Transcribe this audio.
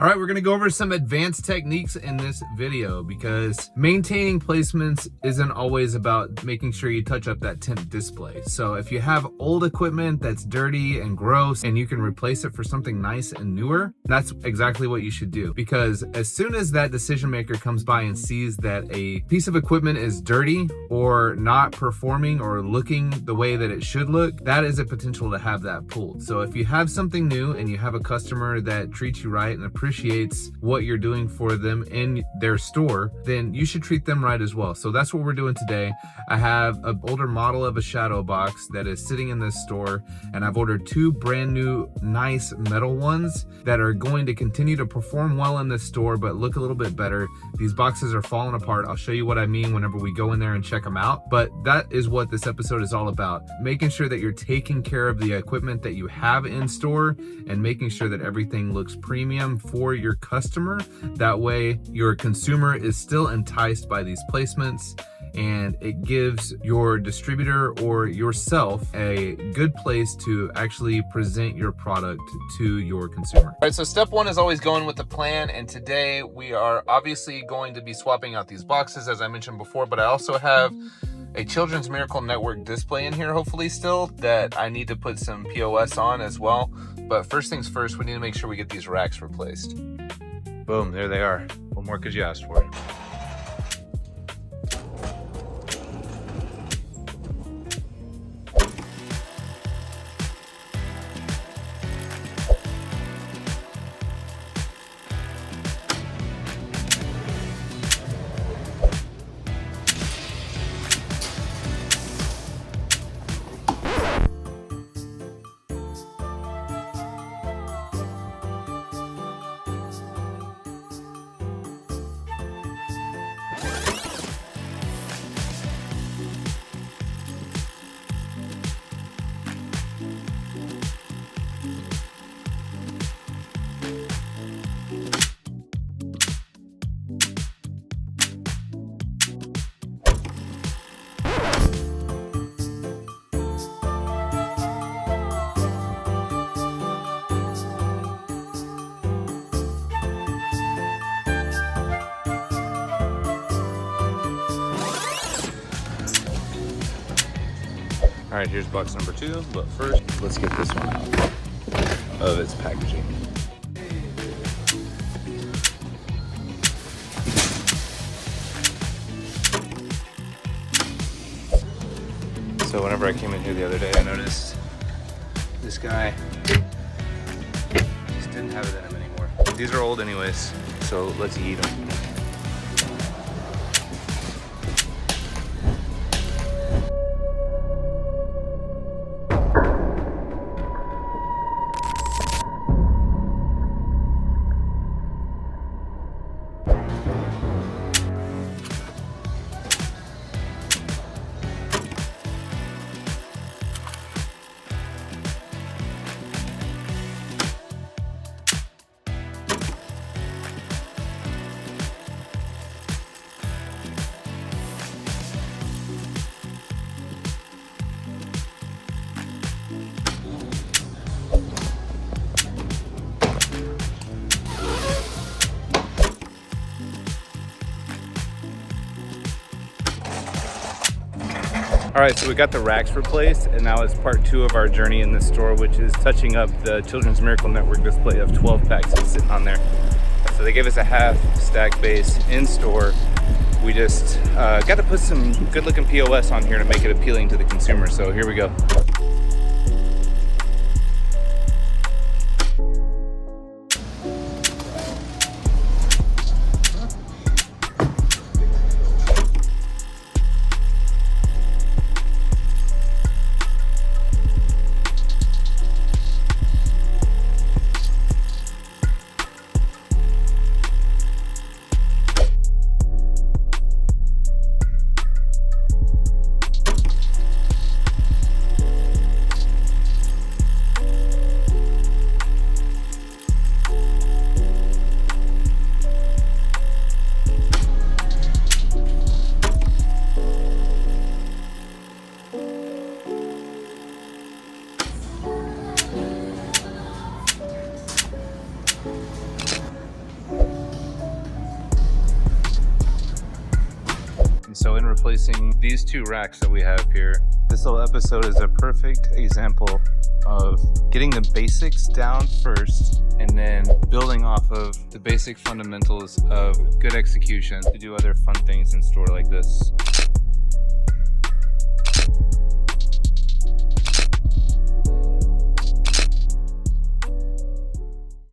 All right, we're gonna go over some advanced techniques in this video because maintaining placements isn't always about making sure you touch up that tint display. So if you have old equipment that's dirty and gross and you can replace it for something nice and newer, that's exactly what you should do. Because as soon as that decision maker comes by and sees that a piece of equipment is dirty or not performing or looking the way that it should look, that is a potential to have that pulled. So if you have something new and you have a customer that treats you right and appreciates what you're doing for them in their store, then you should treat them right as well. So that's what we're doing today. I have an older model of a shadow box that is sitting in this store, and I've ordered two brand new nice metal ones that are going to continue to perform well in this store but look a little bit better. These boxes are falling apart. I'll show you what I mean whenever we go in there and check them out, but that is what this episode is all about, making sure that you're taking care of the equipment that you have in store and making sure that everything looks premium for your customer. That way your consumer is still enticed by these placements, and it gives your distributor or yourself a good place to actually present your product to your consumer. All right, so step one is always going with the plan, and today we are obviously going to be swapping out these boxes as I mentioned before, but I also have a Children's Miracle Network display in here hopefully still that I need to put some POS on as well. But first things first, we need to make sure we get these racks replaced. Boom, there they are. What more could you ask for? All right, here's box number 2, but first, let's get this one out of its packaging. So whenever I came in here the other day, I noticed this guy just didn't have it in him anymore. These are old anyways, so let's eat them. All right, so we got the racks replaced, and now it's part 2 of our journey in this store, which is touching up the Children's Miracle Network display of 12 packs that's sitting on there. So they gave us a half stack base in store. We just got to put some good looking POS on here to make it appealing to the consumer. So here we go. replacing these two racks that we have here. This little episode is a perfect example of getting the basics down first and then building off of the basic fundamentals of good execution to do other fun things in store like this.